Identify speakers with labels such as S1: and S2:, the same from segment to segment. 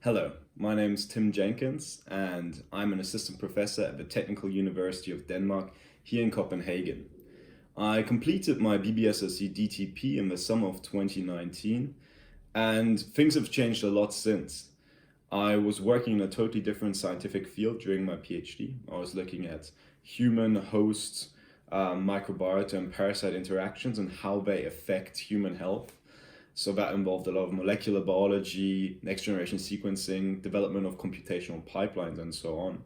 S1: Hello, my name's Tim Jenkins, and I'm an assistant professor at the Technical University of Denmark here in Copenhagen. I completed my BBSRC DTP in the summer of 2019, and things have changed a lot since. I was working in a totally different scientific field during my PhD. I was looking at human host, microbiota, and parasite interactions and how they affect human health. So that involved a lot of molecular biology, next generation sequencing, development of computational pipelines, and so on.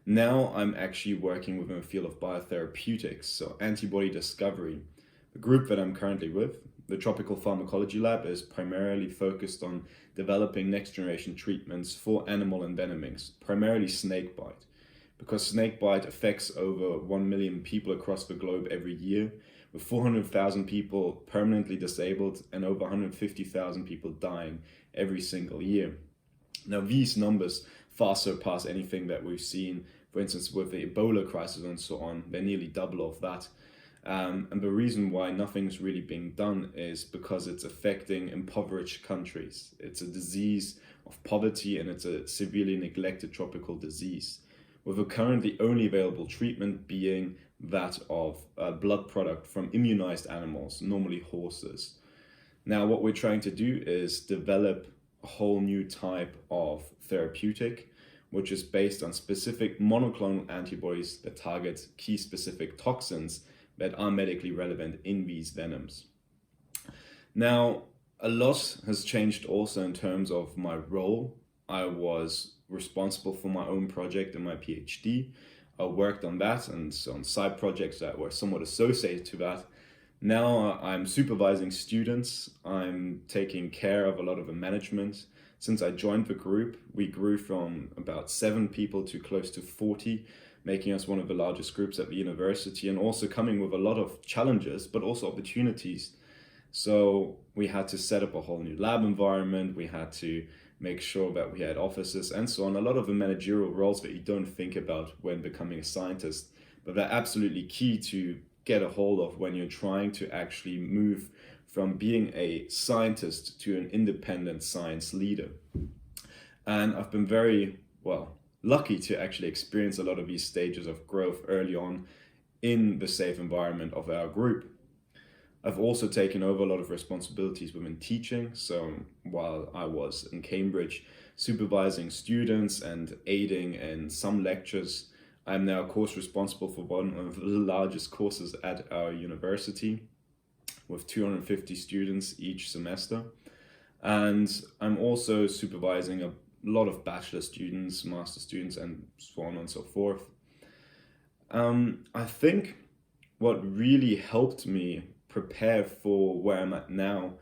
S1: Now I'm actually working within the field of biotherapeutics, so antibody discovery. The group that I'm currently with, the Tropical Pharmacology Lab, is primarily focused on developing next generation treatments for animal envenomings, primarily snakebite. Because snakebite affects over 1 million people across the globe every year, with 400,000 people permanently disabled and over 150,000 people dying every single year. Now, these numbers far surpass anything that we've seen, for instance, with the Ebola crisis and so on. They're nearly double of that. And the reason why nothing's really being done is because it's affecting impoverished countries. It's a disease of poverty and it's a severely neglected tropical disease, with the currently only available treatment being that of a blood product from immunized animals, normally horses. Now, what we're trying to do is develop a whole new type of therapeutic, which is based on specific monoclonal antibodies that target key specific toxins that are medically relevant in these venoms. Now, a lot has changed also in terms of my role. I was responsible for my own project in my PhD. I worked on that and on side projects that were somewhat associated to that. Now I'm supervising students. I'm taking care of a lot of the management. Since I joined the group, we grew from about 7 people to close to 40, making us one of the largest groups at the university, and also coming with a lot of challenges, but also opportunities. So we had to set up a whole new lab environment. We had to make sure that we had offices and so on. A lot of the managerial roles that you don't think about when becoming a scientist, but they're absolutely key to get a hold of when you're trying to actually move from being a scientist to an independent science leader. And I've been very, lucky to actually experience a lot of these stages of growth early on in the safe environment of our group. I've also taken over a lot of responsibilities within teaching. So while I was in Cambridge supervising students and aiding in some lectures, I'm now course responsible for one of the largest courses at our university with 250 students each semester. And I'm also supervising a lot of bachelor students, master students, and so on and so forth. I think what really helped me prepare for where I'm at now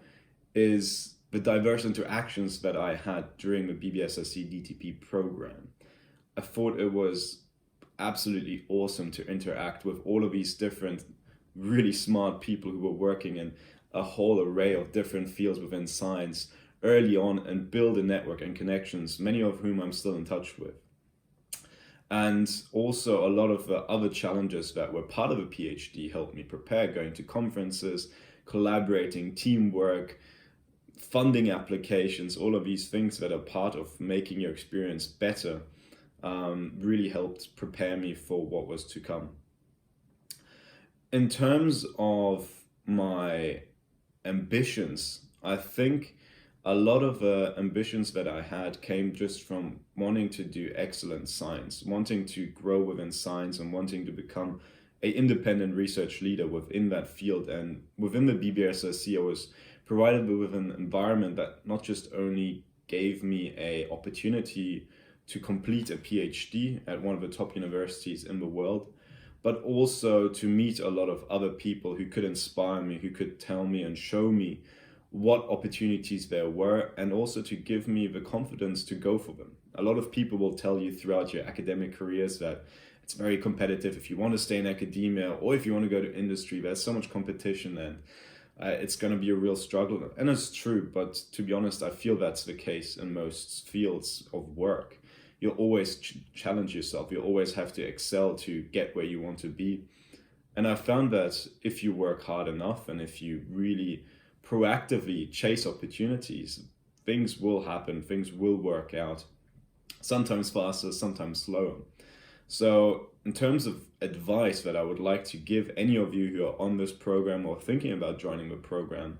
S1: is the diverse interactions that I had during the BBSRC DTP program. I thought it was absolutely awesome to interact with all of these different, really smart people who were working in a whole array of different fields within science early on and build a network and connections, many of whom I'm still in touch with. And also a lot of the other challenges that were part of a PhD helped me prepare, going to conferences, collaborating, teamwork, funding applications, all of these things that are part of making your experience better, really helped prepare me for what was to come. In terms of my ambitions, I think a lot of the ambitions that I had came just from wanting to do excellent science, wanting to grow within science and wanting to become an independent research leader within that field. And within the BBSRC, I was provided with an environment that not just only gave me an opportunity to complete a PhD at one of the top universities in the world, but also to meet a lot of other people who could inspire me, who could tell me and show me what opportunities there were, and also to give me the confidence to go for them. A lot of people will tell you throughout your academic careers that it's very competitive if you want to stay in academia or if you want to go to industry. There's so much competition and it's going to be a real struggle. And it's true, but to be honest, I feel that's the case in most fields of work. You'll always challenge yourself. You'll always have to excel to get where you want to be. And I found that if you work hard enough and if you really proactively chase opportunities, things will happen, things will work out, sometimes faster, sometimes slower. So in terms of advice that I would like to give any of you who are on this program or thinking about joining the program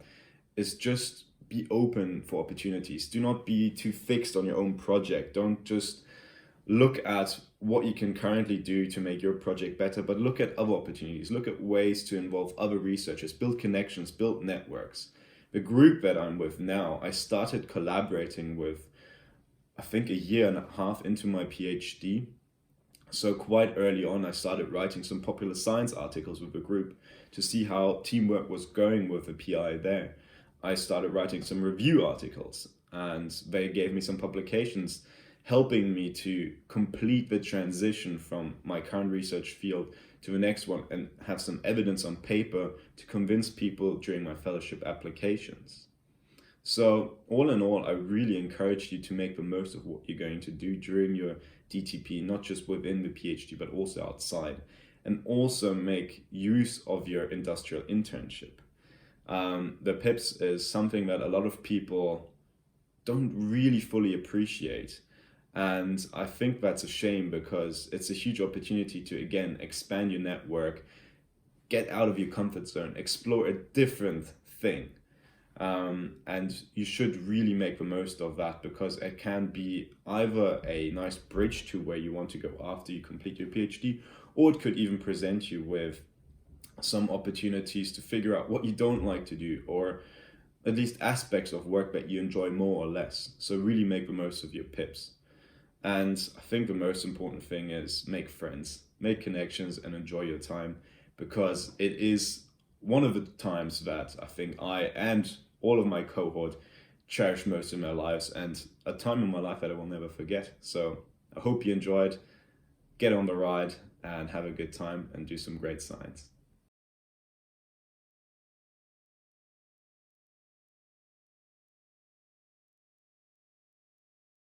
S1: is just be open for opportunities. Do not be too fixed on your own project. Don't just look at what you can currently do to make your project better, but look at other opportunities. Look at ways to involve other researchers, build connections, build networks. The group that I'm with now, I started collaborating with, I think, a year and a half into my PhD. So quite early on, I started writing some popular science articles with the group to see how teamwork was going with the PI there. I started writing some review articles, and they gave me some publications helping me to complete the transition from my current research field to the next one and have some evidence on paper to convince people during my fellowship applications. So all in all, I really encourage you to make the most of what you're going to do during your DTP, not just within the PhD, but also outside, and also make use of your industrial internship. The PIPS is something that a lot of people don't really fully appreciate. And I think that's a shame because it's a huge opportunity to, again, expand your network, get out of your comfort zone, explore a different thing. And you should really make the most of that because it can be either a nice bridge to where you want to go after you complete your PhD, or it could even present you with some opportunities to figure out what you don't like to do, or at least aspects of work that you enjoy more or less. So really make the most of your PIPs. And I think the most important thing is make friends, make connections, and enjoy your time, because it is one of the times that I think I and all of my cohort cherish most in their lives, and a time in my life that I will never forget. So I hope you enjoyed, get on the ride, and have a good time and do some great science.